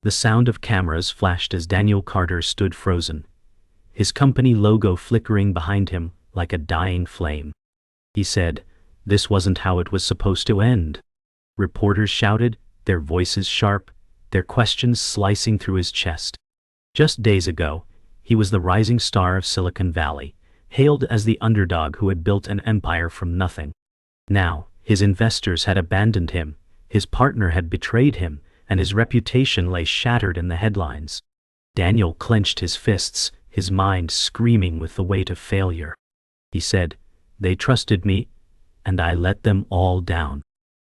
The sound of cameras flashed as Daniel Carter stood frozen, his company logo flickering behind him like a dying flame. He said, "This wasn't how it was supposed to end." Reporters shouted, their voices sharp, their questions slicing through his chest. Just days ago, he was the rising star of Silicon Valley, hailed as the underdog who had built an empire from nothing. Now, his investors had abandoned him, his partner had betrayed him, and his reputation lay shattered in the headlines. Daniel clenched his fists, his mind screaming with the weight of failure. He said, "They trusted me, and I let them all down."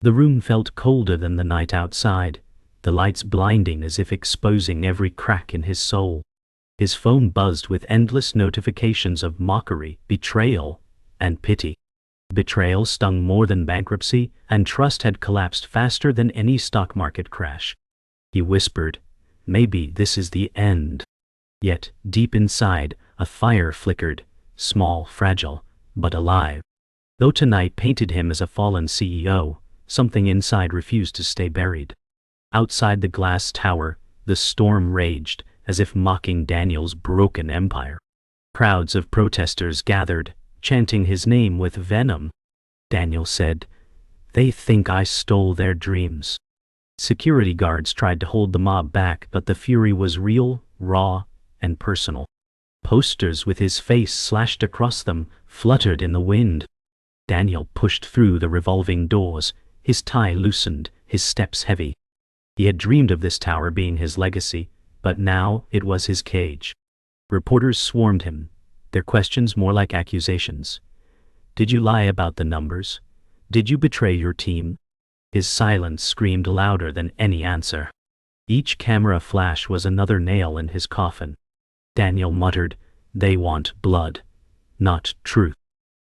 The room felt colder than the night outside, the lights blinding as if exposing every crack in his soul. His phone buzzed with endless notifications of mockery, betrayal, and pity. Betrayal stung more than bankruptcy, and trust had collapsed faster than any stock market crash. He whispered, "Maybe this is the end." Yet, deep inside, a fire flickered, small, fragile, but alive. Though tonight painted him as a fallen CEO, something inside refused to stay buried. Outside the glass tower, the storm raged, as if mocking Daniel's broken empire. Crowds of protesters gathered, chanting his name with venom. Daniel said, "They think I stole their dreams." Security guards tried to hold the mob back, but the fury was real, raw, and personal. Posters with his face slashed across them fluttered in the wind. Daniel pushed through the revolving doors, his tie loosened, his steps heavy. He had dreamed of this tower being his legacy, but now it was his cage. Reporters swarmed him, their questions more like accusations. "Did you lie about the numbers? Did you betray your team?" His silence screamed louder than any answer. Each camera flash was another nail in his coffin. Daniel muttered, "They want blood, not truth."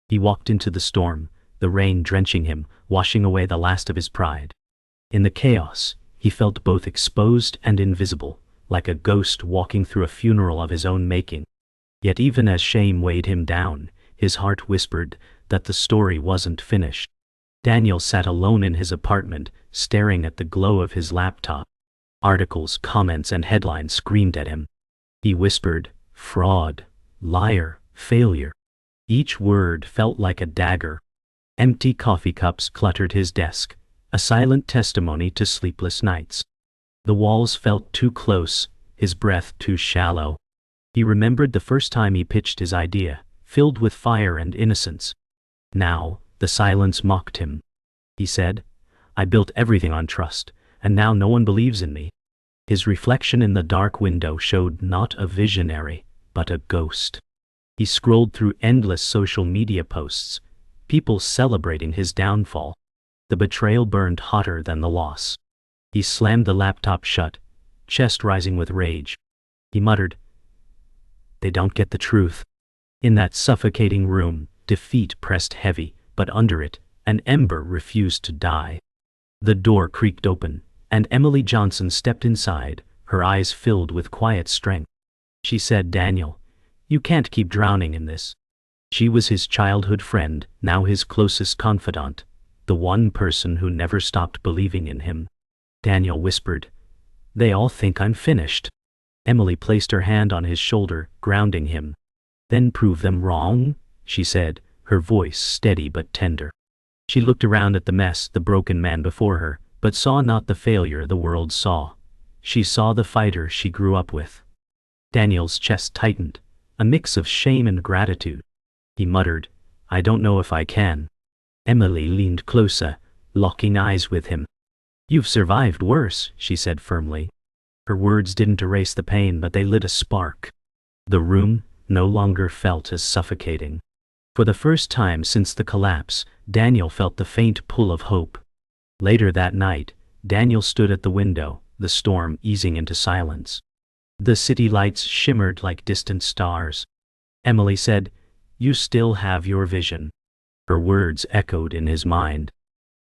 He walked into the storm, the rain drenching him, washing away the last of his pride. In the chaos, he felt both exposed and invisible, like a ghost walking through a funeral of his own making. Yet even as shame weighed him down, his heart whispered that the story wasn't finished. Daniel sat alone in his apartment, staring at the glow of his laptop. Articles, comments, and headlines screamed at him. He whispered, "Fraud, liar, failure." Each word felt like a dagger. Empty coffee cups cluttered his desk, a silent testimony to sleepless nights. The walls felt too close, his breath too shallow. He remembered the first time he pitched his idea, filled with fire and innocence. Now, the silence mocked him. He said, "I built everything on trust, and now no one believes in me." His reflection in the dark window showed not a visionary, but a ghost. He scrolled through endless social media posts, people celebrating his downfall. The betrayal burned hotter than the loss. He slammed the laptop shut, chest rising with rage. He muttered, "They don't get the truth." In that suffocating room, defeat pressed heavy, but under it, an ember refused to die. The door creaked open, and Emily Johnson stepped inside, her eyes filled with quiet strength. She said, "Daniel, you can't keep drowning in this." She was his childhood friend, now his closest confidant, the one person who never stopped believing in him. Daniel whispered, "They all think I'm finished." Emily placed her hand on his shoulder, grounding him. "Then prove them wrong," she said, her voice steady but tender. She looked around at the mess, the broken man before her, but saw not the failure the world saw. She saw the fighter she grew up with. Daniel's chest tightened, a mix of shame and gratitude. He muttered, "I don't know if I can." Emily leaned closer, locking eyes with him. "You've survived worse," she said firmly. Her words didn't erase the pain, but they lit a spark. The room no longer felt as suffocating. For the first time since the collapse, Daniel felt the faint pull of hope. Later that night, Daniel stood at the window, the storm easing into silence. The city lights shimmered like distant stars. Emily said, "You still have your vision." Her words echoed in his mind.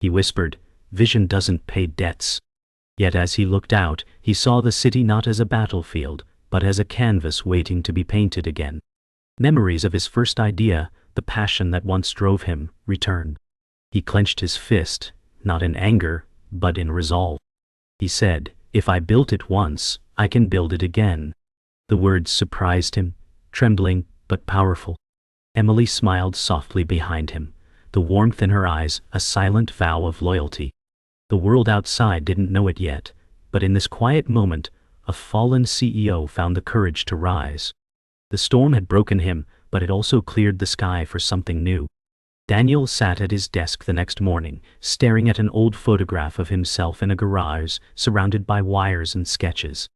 He whispered, "Vision doesn't pay debts." Yet as he looked out, he saw the city not as a battlefield, but as a canvas waiting to be painted again. Memories of his first idea, the passion that once drove him, returned. He clenched his fist, not in anger, but in resolve. He said, If I built it once, I can build it again. The words surprised him, trembling but powerful. Emily smiled softly behind him, the warmth in her eyes a silent vow of loyalty. The world outside didn't know it yet, but in this quiet moment, a fallen CEO found the courage to rise. The storm had broken him, but it also cleared the sky for something new. Daniel sat at his desk the next morning, staring at an old photograph of himself in a garage, surrounded by wires and sketches.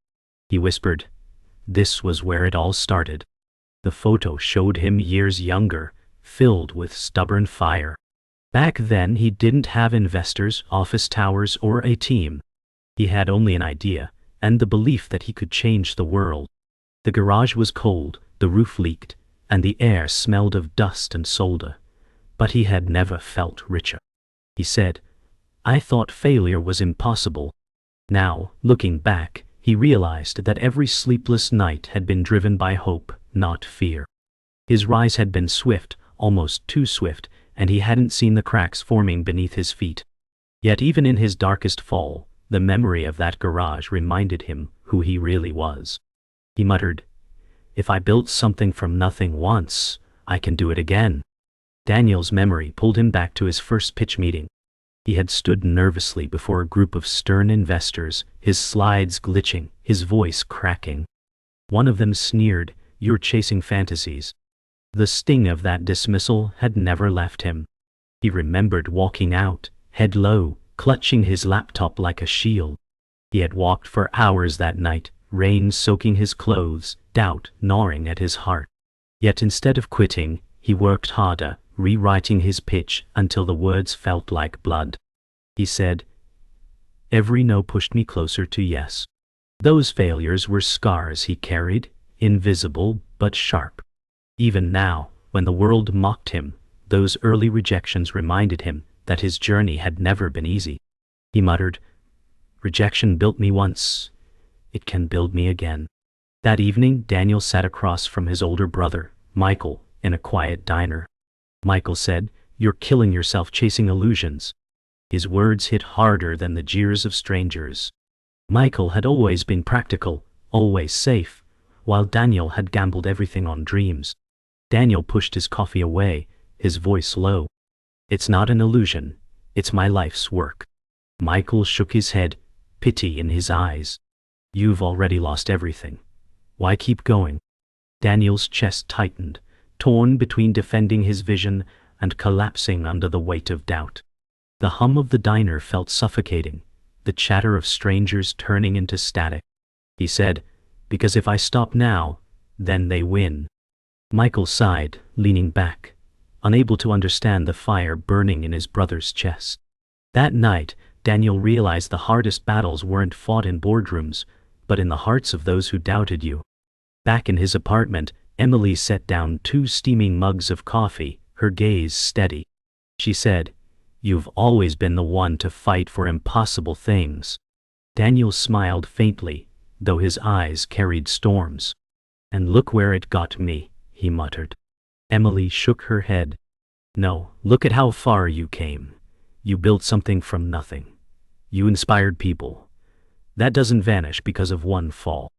He whispered, "This was where it all started." The photo showed him years younger, filled with stubborn fire. Back then he didn't have investors, office towers, or a team. He had only an idea, and the belief that he could change the world. The garage was cold, the roof leaked, and the air smelled of dust and solder. But he had never felt richer. He said, "I thought failure was impossible." Now, looking back, he realized that every sleepless night had been driven by hope, not fear. His rise had been swift, almost too swift, and he hadn't seen the cracks forming beneath his feet. Yet even in his darkest fall, the memory of that garage reminded him who he really was. He muttered, "If I built something from nothing once, I can do it again." Daniel's memory pulled him back to his first pitch meeting. He had stood nervously before a group of stern investors, his slides glitching, his voice cracking. One of them sneered, "You're chasing fantasies." The sting of that dismissal had never left him. He remembered walking out, head low, clutching his laptop like a shield. He had walked for hours that night, rain soaking his clothes, doubt gnawing at his heart. Yet instead of quitting, he worked harder, rewriting his pitch until the words felt like blood. He said, "Every no pushed me closer to yes." Those failures were scars he carried, invisible but sharp. Even now, when the world mocked him, those early rejections reminded him that his journey had never been easy. He muttered, "Rejection built me once. It can build me again." That evening, Daniel sat across from his older brother, Michael, in a quiet diner. Michael said, "You're killing yourself chasing illusions." His words hit harder than the jeers of strangers. Michael had always been practical, always safe, while Daniel had gambled everything on dreams. Daniel pushed his coffee away, his voice low. "It's not an illusion, it's my life's work." Michael shook his head, pity in his eyes. "You've already lost everything. Why keep going?" Daniel's chest tightened, torn between defending his vision and collapsing under the weight of doubt. The hum of the diner felt suffocating, the chatter of strangers turning into static. He said, "Because if I stop now, then they win." Michael sighed, leaning back, unable to understand the fire burning in his brother's chest. That night, Daniel realized the hardest battles weren't fought in boardrooms, but in the hearts of those who doubted you. Back in his apartment, Emily set down 2 steaming mugs of coffee, her gaze steady. She said, "You've always been the one to fight for impossible things." Daniel smiled faintly, though his eyes carried storms. "And look where it got me," he muttered. Emily shook her head. "No, look at how far you came. You built something from nothing. You inspired people. That doesn't vanish because of one fall."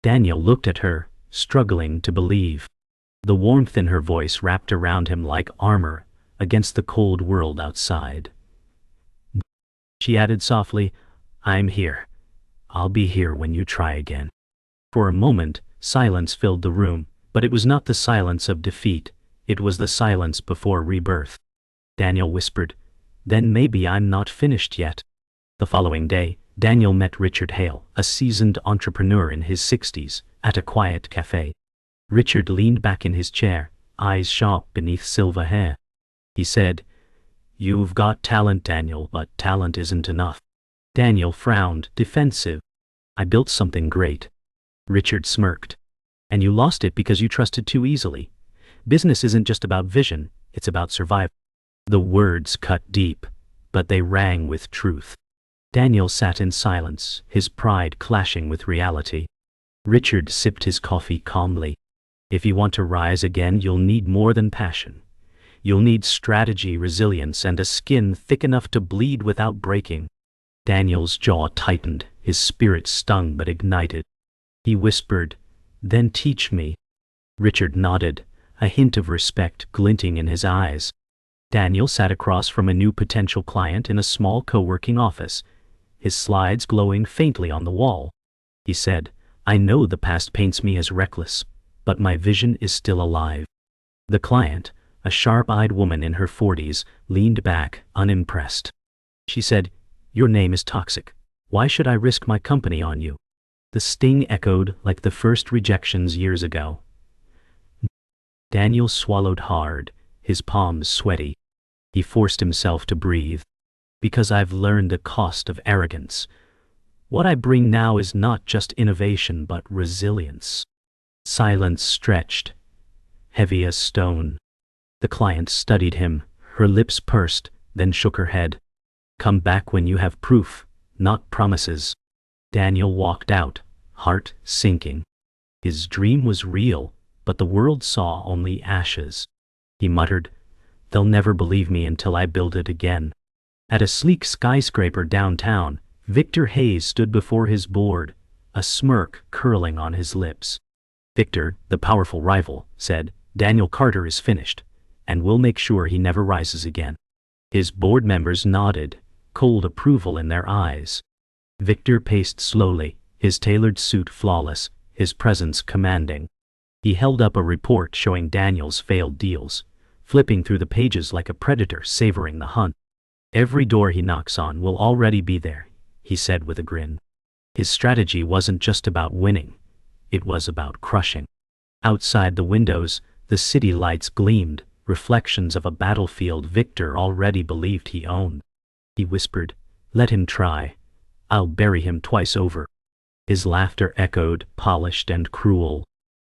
Daniel looked at her, struggling to believe. The warmth in her voice wrapped around him like armor against the cold world outside. She added softly, "I'm here. I'll be here when you try again." For a moment, silence filled the room, but it was not the silence of defeat, it was the silence before rebirth. Daniel whispered, "Then maybe I'm not finished yet." The following day, Daniel met Richard Hale, a seasoned entrepreneur in his 60s, at a quiet cafe. Richard leaned back in his chair, eyes sharp beneath silver hair. He said, "You've got talent, Daniel, but talent isn't enough." Daniel frowned, defensive. "I built something great." Richard smirked. "And you lost it because you trusted too easily. Business isn't just about vision, it's about survival." The words cut deep, but they rang with truth. Daniel sat in silence, his pride clashing with reality. Richard sipped his coffee calmly. "If you want to rise again, you'll need more than passion. You'll need strategy, resilience, and a skin thick enough to bleed without breaking." Daniel's jaw tightened, his spirit stung but ignited. He whispered, "Then teach me." Richard nodded, a hint of respect glinting in his eyes. Daniel sat across from a new potential client in a small co-working office, his slides glowing faintly on the wall. He said, "I know the past paints me as reckless, but my vision is still alive." The client, a sharp-eyed woman in her 40s, leaned back, unimpressed. She said, "Your name is toxic. Why should I risk my company on you?" The sting echoed like the first rejections years ago. Daniel swallowed hard, his palms sweaty. He forced himself to breathe. "Because I've learned the cost of arrogance. What I bring now is not just innovation but resilience." Silence stretched, heavy as stone. The client studied him, her lips pursed, then shook her head. "Come back when you have proof, not promises." Daniel walked out, heart sinking. His dream was real, but the world saw only ashes. He muttered, "They'll never believe me until I build it again." At a sleek skyscraper downtown, Victor Hayes stood before his board, a smirk curling on his lips. Victor, the powerful rival, said, "Daniel Carter is finished, and we'll make sure he never rises again." His board members nodded, cold approval in their eyes. Victor paced slowly, his tailored suit flawless, his presence commanding. He held up a report showing Daniel's failed deals, flipping through the pages like a predator savoring the hunt. "Every door he knocks on will already be there," he said with a grin. His strategy wasn't just about winning, it was about crushing. Outside the windows, the city lights gleamed, reflections of a battlefield Victor already believed he owned. He whispered, "Let him try. I'll bury him twice over." His laughter echoed, polished and cruel.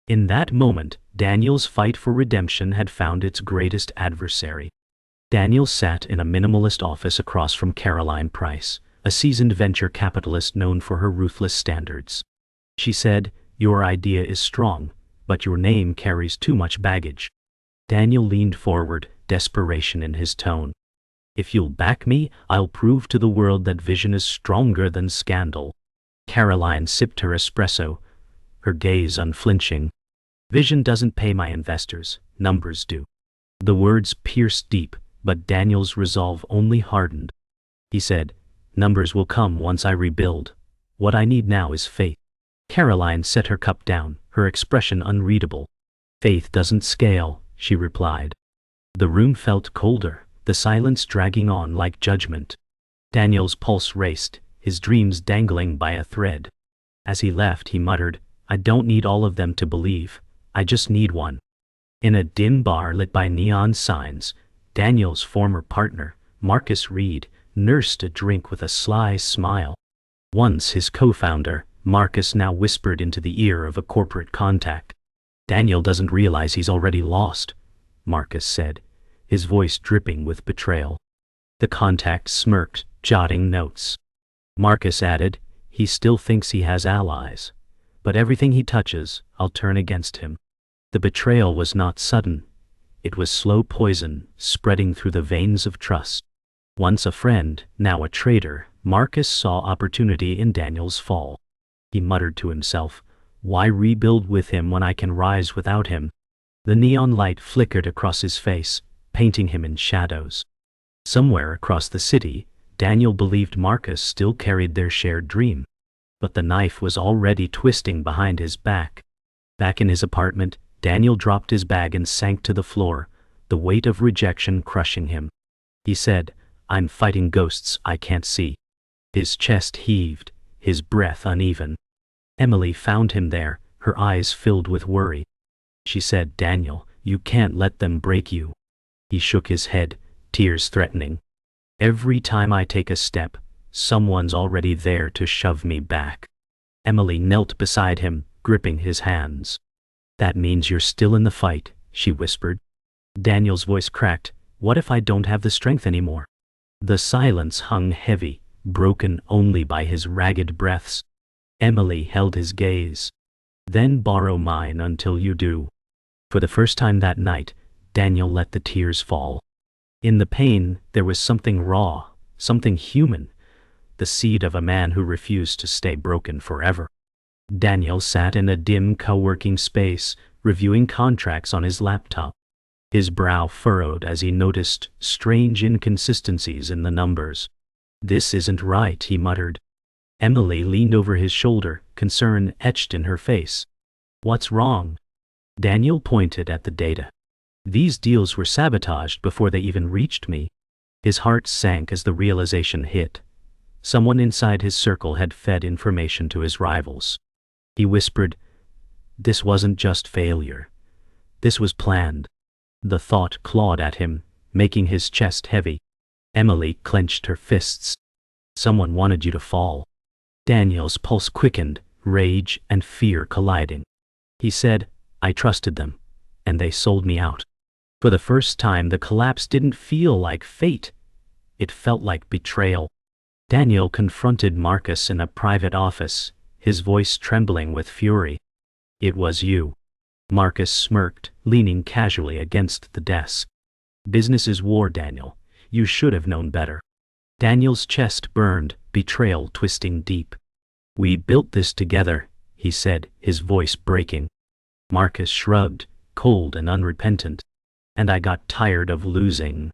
In that moment, Daniel's fight for redemption had found its greatest adversary. Daniel sat in a minimalist office across from Caroline Price, a seasoned venture capitalist known for her ruthless standards. She said, "Your idea is strong, but your name carries too much baggage." Daniel leaned forward, desperation in his tone. "If you'll back me, I'll prove to the world that vision is stronger than scandal." Caroline sipped her espresso, her gaze unflinching. "Vision doesn't pay my investors, numbers do." The words pierced deep, but Daniel's resolve only hardened. He said, "Numbers will come once I rebuild. What I need now is faith." Caroline set her cup down, her expression unreadable. "Faith doesn't scale," she replied. The room felt colder, the silence dragging on like judgment. Daniel's pulse raced, his dreams dangling by a thread. As he left, he muttered, "I don't need all of them to believe. I just need one." In a dim bar lit by neon signs, Daniel's former partner, Marcus Reed, nursed a drink with a sly smile. Once his co-founder, Marcus now whispered into the ear of a corporate contact. "Daniel doesn't realize he's already lost," Marcus said, his voice dripping with betrayal. The contact smirked, jotting notes. Marcus added, "He still thinks he has allies. But everything he touches, I'll turn against him." The betrayal was not sudden. It was slow poison, spreading through the veins of trust. Once a friend, now a traitor, Marcus saw opportunity in Daniel's fall. He muttered to himself, "Why rebuild with him when I can rise without him?" The neon light flickered across his face, painting him in shadows. Somewhere across the city, Daniel believed Marcus still carried their shared dream. But the knife was already twisting behind his back. Back in his apartment, Daniel dropped his bag and sank to the floor, the weight of rejection crushing him. He said, "I'm fighting ghosts I can't see." His chest heaved, his breath uneven. Emily found him there, her eyes filled with worry. She said, "Daniel, you can't let them break you." He shook his head, tears threatening. "Every time I take a step, someone's already there to shove me back." Emily knelt beside him, gripping his hands. "That means you're still in the fight," she whispered. Daniel's voice cracked, "What if I don't have the strength anymore?" The silence hung heavy, broken only by his ragged breaths. Emily held his gaze. "Then borrow mine until you do." For the first time that night, Daniel let the tears fall. In the pain, there was something raw, something human. the seed of a man who refused to stay broken forever. Daniel sat in a dim co-working space, reviewing contracts on his laptop. His brow furrowed as he noticed strange inconsistencies in the numbers. "This isn't right," he muttered. Emily leaned over his shoulder, concern etched in her face. "What's wrong?" Daniel pointed at the data. "These deals were sabotaged before they even reached me." His heart sank as the realization hit. Someone inside his circle had fed information to his rivals. He whispered, "This wasn't just failure. This was planned." The thought clawed at him, making his chest heavy. Emily clenched her fists. "Someone wanted you to fall." Daniel's pulse quickened, rage and fear colliding. He said, "I trusted them, and they sold me out." For the first time, the collapse didn't feel like fate. It felt like betrayal. Daniel confronted Marcus in a private office, his voice trembling with fury. "It was you." Marcus smirked, leaning casually against the desk. "Business is war, Daniel. You should have known better." Daniel's chest burned, betrayal twisting deep. "We built this together," he said, his voice breaking. Marcus shrugged, cold and unrepentant. "And I got tired of losing."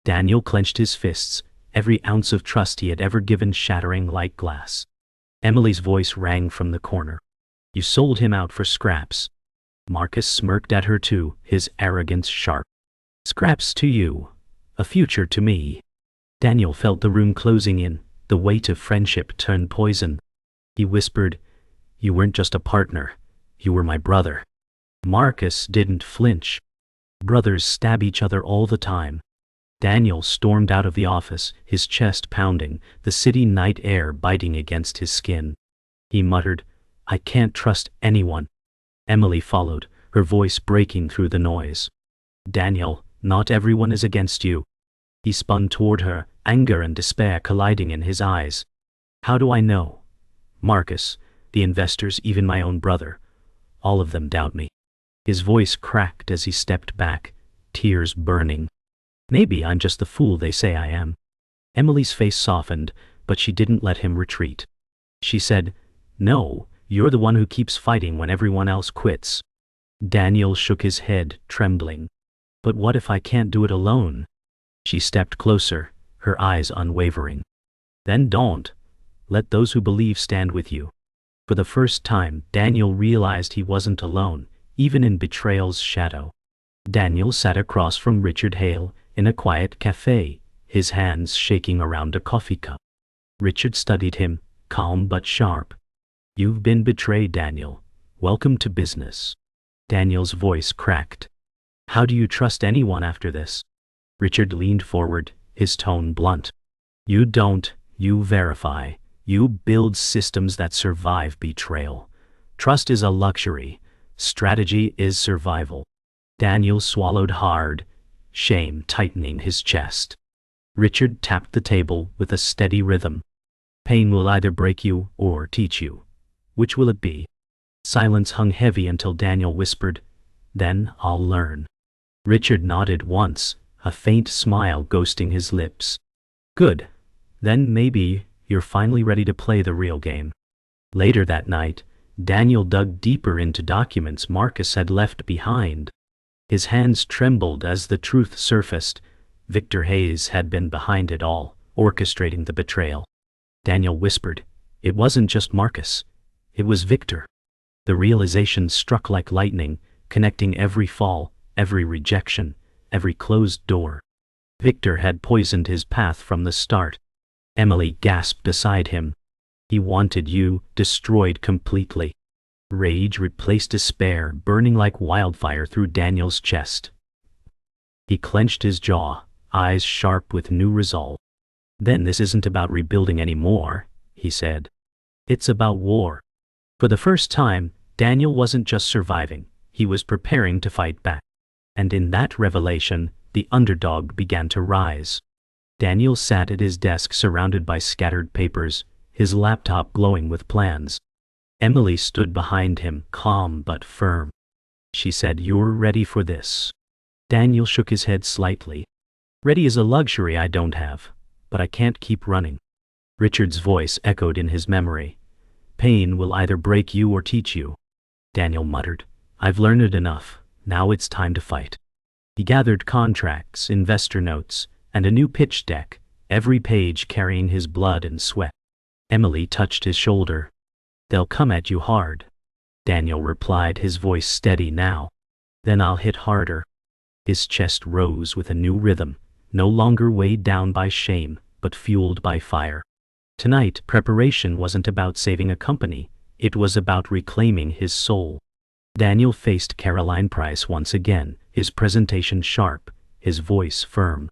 Daniel clenched his fists, every ounce of trust he had ever given shattering like glass. Emily's voice rang from the corner. "You sold him out for scraps." Marcus smirked at her too, his arrogance sharp. "Scraps to you, a future to me." Daniel felt the room closing in, the weight of friendship turned poison. He whispered, "You weren't just a partner, you were my brother." Marcus didn't flinch. Brothers stab each other all the time. Daniel stormed out of the office, his chest pounding, the city night air biting against his skin. He muttered, "I can't trust anyone." Emily followed, her voice breaking through the noise. "Daniel, not everyone is against you." He spun toward her, anger and despair colliding in his eyes. "How do I know?" "Marcus, the investors, even my own brother. All of them doubt me." His voice cracked as he stepped back, tears burning. "Maybe I'm just the fool they say I am." Emily's face softened, but she didn't let him retreat. She said, "No, you're the one who keeps fighting when everyone else quits." Daniel shook his head, trembling. "But what if I can't do it alone?" She stepped closer, her eyes unwavering. "Then don't. Let those who believe stand with you." For the first time, Daniel realized he wasn't alone, even in betrayal's shadow. Daniel sat across from Richard Hale, in a quiet cafe, his hands shaking around a coffee cup. Richard studied him, calm but sharp. "You've been betrayed, Daniel. Welcome to business." Daniel's voice cracked. "How do you trust anyone after this?" Richard leaned forward, his tone blunt. "You don't, you verify. You build systems that survive betrayal. Trust is a luxury. Strategy is survival." Daniel swallowed hard, shame tightening his chest. Richard tapped the table with a steady rhythm. "Pain will either break you or teach you. Which will it be?" Silence hung heavy until Daniel whispered, "Then I'll learn." Richard nodded once, a faint smile ghosting his lips. "Good. Then maybe you're finally ready to play the real game." Later that night, Daniel dug deeper into documents Marcus had left behind. His hands trembled as the truth surfaced. Victor Hayes had been behind it all, orchestrating the betrayal. Daniel whispered, "It wasn't just Marcus. It was Victor." The realization struck like lightning, connecting every fall, every rejection, every closed door. Victor had poisoned his path from the start. Emily gasped beside him. "He wanted you destroyed completely." Rage replaced despair, burning like wildfire through Daniel's chest. He clenched his jaw, eyes sharp with new resolve. "Then this isn't about rebuilding anymore," he said. "It's about war." For the first time, Daniel wasn't just surviving, he was preparing to fight back. And in that revelation, the underdog began to rise. Daniel sat at his desk surrounded by scattered papers, his laptop glowing with plans. Emily stood behind him, calm but firm. She said, "You're ready for this." Daniel shook his head slightly. "Ready is a luxury I don't have, but I can't keep running." Richard's voice echoed in his memory. Pain will either break you or teach you. Daniel muttered. I've learned enough. Now it's time to fight. He gathered contracts, investor notes, and a new pitch deck, every page carrying his blood and sweat. Emily touched his shoulder. They'll come at you hard. Daniel replied, his voice steady now. Then I'll hit harder. His chest rose with a new rhythm, no longer weighed down by shame, but fueled by fire. Tonight, preparation wasn't about saving a company. It was about reclaiming his soul. Daniel faced Caroline Price once again, his presentation sharp, his voice firm.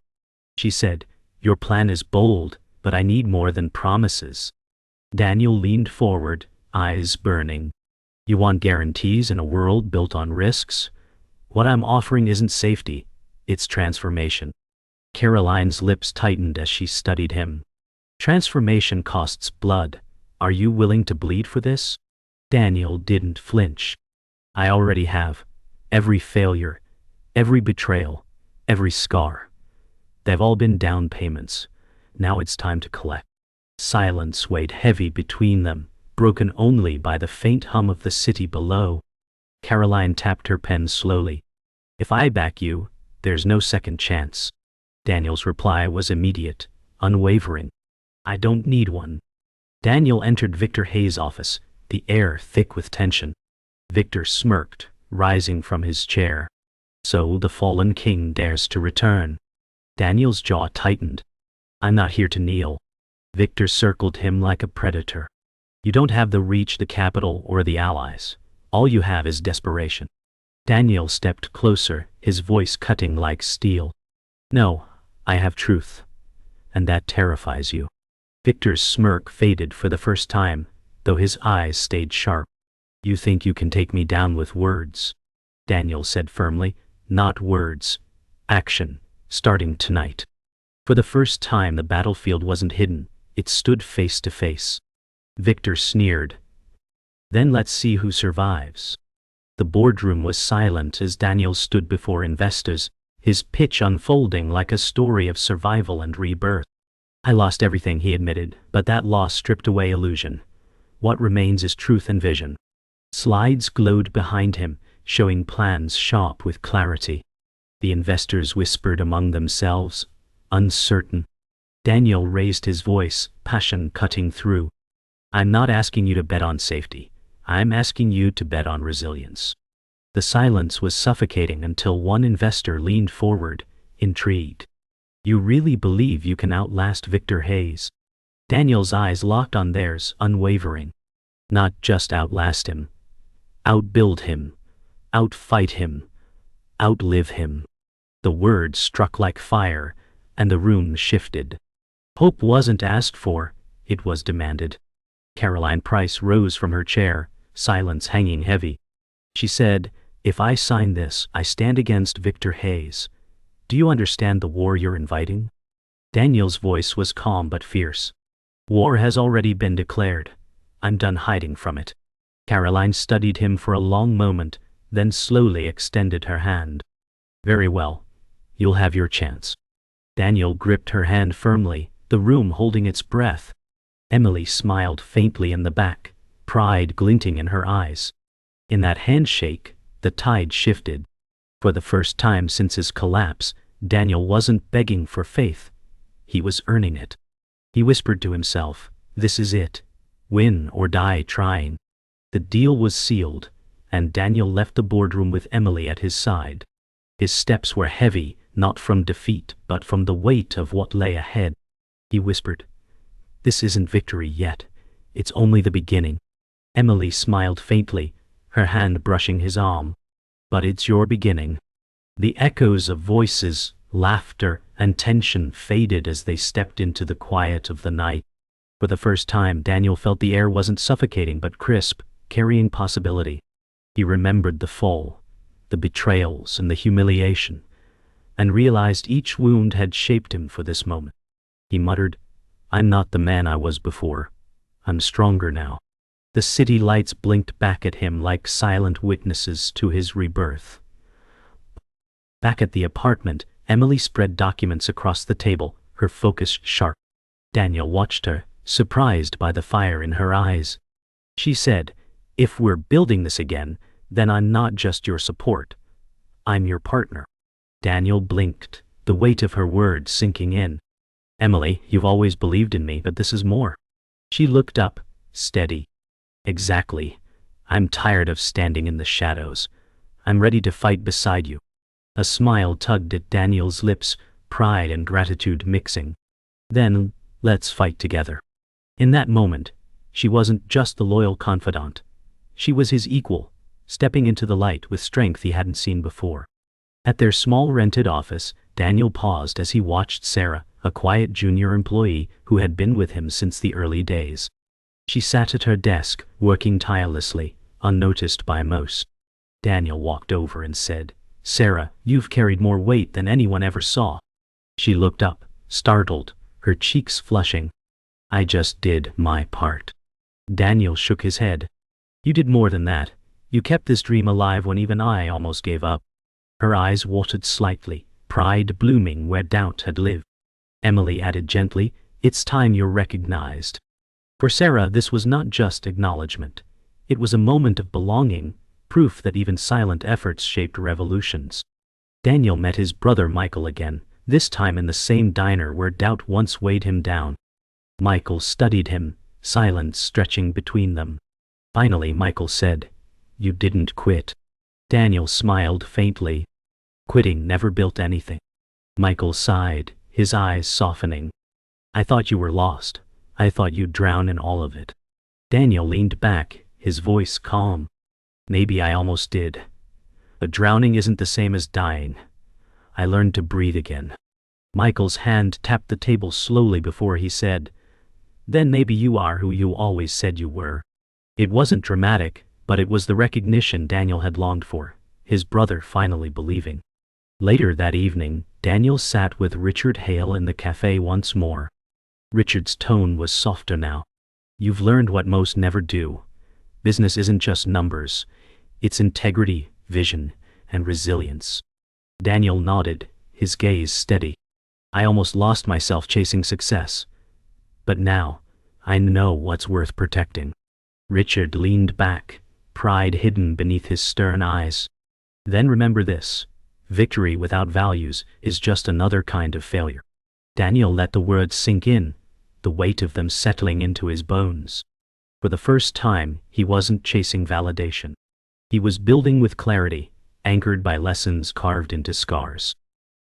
She said, Your plan is bold, but I need more than promises. Daniel leaned forward, eyes burning. You want guarantees in a world built on risks? What I'm offering isn't safety, it's transformation. Caroline's lips tightened as she studied him. Transformation costs blood. Are you willing to bleed for this? Daniel didn't flinch. I already have. Every failure, every betrayal, every scar. They've all been down payments. Now it's time to collect. Silence weighed heavy between them, broken only by the faint hum of the city below. Caroline tapped her pen slowly. If I back you, there's no second chance. Daniel's reply was immediate, unwavering. I don't need one. Daniel entered Victor Hayes' office, the air thick with tension. Victor smirked, rising from his chair. So the fallen king dares to return. Daniel's jaw tightened. I'm not here to kneel. Victor circled him like a predator. You don't have the reach, the capital, or the allies. All you have is desperation. Daniel stepped closer, his voice cutting like steel. No, I have truth. And that terrifies you. Victor's smirk faded for the first time, though his eyes stayed sharp. You think you can take me down with words? Daniel said firmly. Not words. Action, starting tonight. For the first time the battlefield wasn't hidden, it stood face to face. Victor sneered. Then let's see who survives. The boardroom was silent as Daniel stood before investors, his pitch unfolding like a story of survival and rebirth. I lost everything, he admitted, but that loss stripped away illusion. What remains is truth and vision. Slides glowed behind him, showing plans sharp with clarity. The investors whispered among themselves, uncertain. Daniel raised his voice, passion cutting through. I'm not asking you to bet on safety. I'm asking you to bet on resilience. The silence was suffocating until one investor leaned forward, intrigued. You really believe you can outlast Victor Hayes? Daniel's eyes locked on theirs, unwavering. Not just outlast him. Outbuild him. Outfight him. Outlive him. The words struck like fire, and the room shifted. Hope wasn't asked for, it was demanded. Caroline Price rose from her chair, silence hanging heavy. She said, If I sign this, I stand against Victor Hayes. Do you understand the war you're inviting? Daniel's voice was calm but fierce. War has already been declared. I'm done hiding from it. Caroline studied him for a long moment, then slowly extended her hand. Very well. You'll have your chance. Daniel gripped her hand firmly, the room holding its breath. Emily smiled faintly in the back, pride glinting in her eyes. In that handshake, the tide shifted. For the first time since his collapse, Daniel wasn't begging for faith. He was earning it. He whispered to himself, This is it. Win or die trying. The deal was sealed, and Daniel left the boardroom with Emily at his side. His steps were heavy, not from defeat, but from the weight of what lay ahead. He whispered, This isn't victory yet. It's only the beginning. Emily smiled faintly, her hand brushing his arm. But it's your beginning. The echoes of voices, laughter, and tension faded as they stepped into the quiet of the night. For the first time, Daniel felt the air wasn't suffocating but crisp, carrying possibility. He remembered the fall, the betrayals, and the humiliation, and realized each wound had shaped him for this moment. He muttered, I'm not the man I was before. I'm stronger now. The city lights blinked back at him like silent witnesses to his rebirth. Back at the apartment, Emily spread documents across the table, her focus sharp. Daniel watched her, surprised by the fire in her eyes. She said, "If we're building this again, then I'm not just your support. I'm your partner." Daniel blinked, the weight of her words sinking in. "Emily, you've always believed in me, but this is more." She looked up, steady. "Exactly. I'm tired of standing in the shadows. I'm ready to fight beside you." A smile tugged at Daniel's lips, pride and gratitude mixing. "Then, let's fight together." In that moment, she wasn't just the loyal confidant. She was his equal, stepping into the light with strength he hadn't seen before. At their small rented office, Daniel paused as he watched Sarah, a quiet junior employee who had been with him since the early days. She sat at her desk, working tirelessly, unnoticed by most. Daniel walked over and said, "Sarah, you've carried more weight than anyone ever saw." She looked up, startled, her cheeks flushing. "I just did my part." Daniel shook his head. "You did more than that. You kept this dream alive when even I almost gave up." Her eyes watered slightly, pride blooming where doubt had lived. Emily added gently, "It's time you're recognized." For Sarah, this was not just acknowledgement. It was a moment of belonging, proof that even silent efforts shaped revolutions. Daniel met his brother Michael again, this time in the same diner where doubt once weighed him down. Michael studied him, silence stretching between them. Finally Michael said, "You didn't quit." Daniel smiled faintly. "Quitting never built anything." Michael sighed, his eyes softening. "I thought you were lost. I thought you'd drown in all of it." Daniel leaned back, his voice calm. "Maybe I almost did. But drowning isn't the same as dying. I learned to breathe again." Michael's hand tapped the table slowly before he said, "Then maybe you are who you always said you were." It wasn't dramatic, but it was the recognition Daniel had longed for, his brother finally believing. Later that evening, Daniel sat with Richard Hale in the cafe once more. Richard's tone was softer now. "You've learned what most never do. Business isn't just numbers. It's integrity, vision, and resilience." Daniel nodded, his gaze steady. "I almost lost myself chasing success. But now, I know what's worth protecting." Richard leaned back, pride hidden beneath his stern eyes. "Then remember this. Victory without values is just another kind of failure." Daniel let the words sink in, the weight of them settling into his bones. For the first time, he wasn't chasing validation. He was building with clarity, anchored by lessons carved into scars.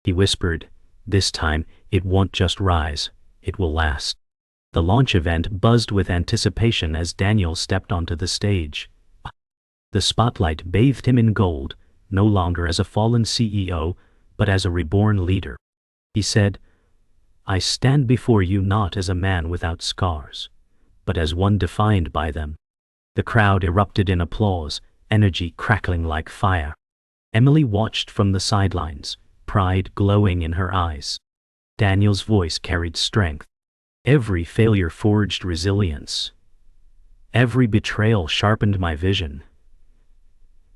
He whispered, "This time, it won't just rise, it will last." The launch event buzzed with anticipation as Daniel stepped onto the stage. The spotlight bathed him in gold, no longer as a fallen CEO, but as a reborn leader. He said, "I stand before you not as a man without scars, but as one defined by them." The crowd erupted in applause, energy crackling like fire. Emily watched from the sidelines, pride glowing in her eyes. Daniel's voice carried strength. "Every failure forged resilience. Every betrayal sharpened my vision.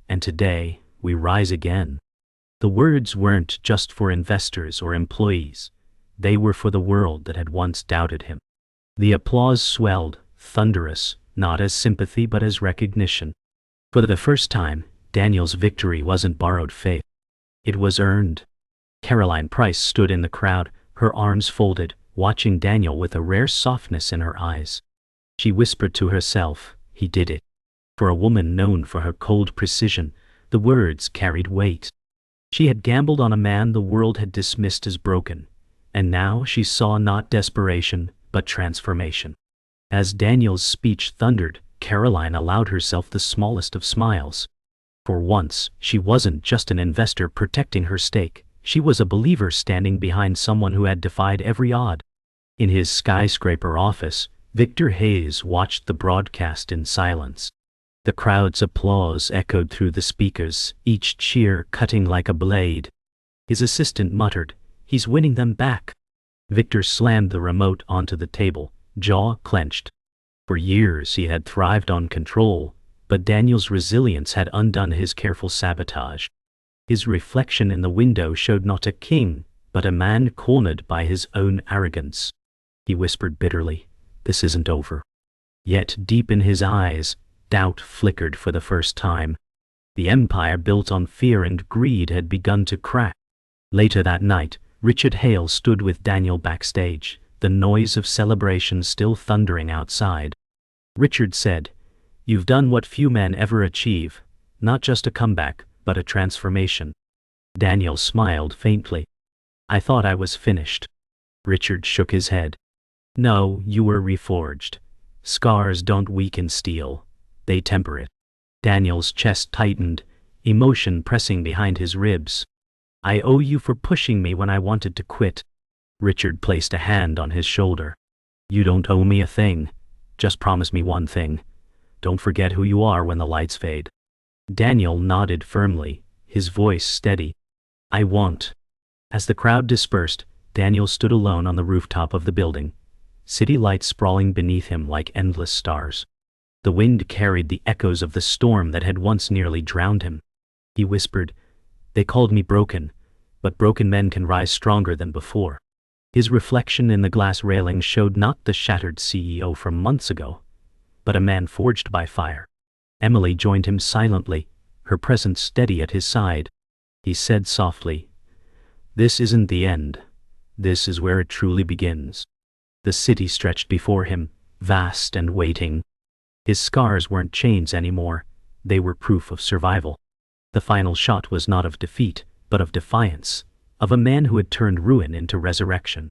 And today, we rise again." The words weren't just for investors or employees. They were for the world that had once doubted him. The applause swelled, thunderous, not as sympathy but as recognition. For the first time, Daniel's victory wasn't borrowed faith. It was earned. Caroline Price stood in the crowd, her arms folded, watching Daniel with a rare softness in her eyes. She whispered to herself, "He did it." For a woman known for her cold precision, the words carried weight. She had gambled on a man the world had dismissed as broken, and now she saw not desperation, but transformation. As Daniel's speech thundered, Caroline allowed herself the smallest of smiles. For once, she wasn't just an investor protecting her stake, she was a believer standing behind someone who had defied every odd. In his skyscraper office, Victor Hayes watched the broadcast in silence. The crowd's applause echoed through the speakers, each cheer cutting like a blade. His assistant muttered, "He's winning them back." Victor slammed the remote onto the table, jaw clenched. For years he had thrived on control, but Daniel's resilience had undone his careful sabotage. His reflection in the window showed not a king, but a man cornered by his own arrogance. He whispered bitterly, This isn't over. Yet deep in his eyes, doubt flickered for the first time. The empire built on fear and greed had begun to crack. Later that night, Richard Hale stood with Daniel backstage, the noise of celebration still thundering outside. Richard said, "You've done what few men ever achieve, not just a comeback, but a transformation." Daniel smiled faintly. "I thought I was finished." Richard shook his head. "No, you were reforged. Scars don't weaken steel. They temper it." Daniel's chest tightened, emotion pressing behind his ribs. "I owe you for pushing me when I wanted to quit." Richard placed a hand on his shoulder. "You don't owe me a thing. Just promise me one thing. Don't forget who you are when the lights fade." Daniel nodded firmly, his voice steady. "I won't." As the crowd dispersed, Daniel stood alone on the rooftop of the building, city lights sprawling beneath him like endless stars. The wind carried the echoes of the storm that had once nearly drowned him. He whispered, "They called me broken, but broken men can rise stronger than before." His reflection in the glass railing showed not the shattered CEO from months ago, but a man forged by fire. Emily joined him silently, her presence steady at his side. He said softly, "This isn't the end. This is where it truly begins." The city stretched before him, vast and waiting. His scars weren't chains anymore, they were proof of survival. The final shot was not of defeat, but of defiance, of a man who had turned ruin into resurrection.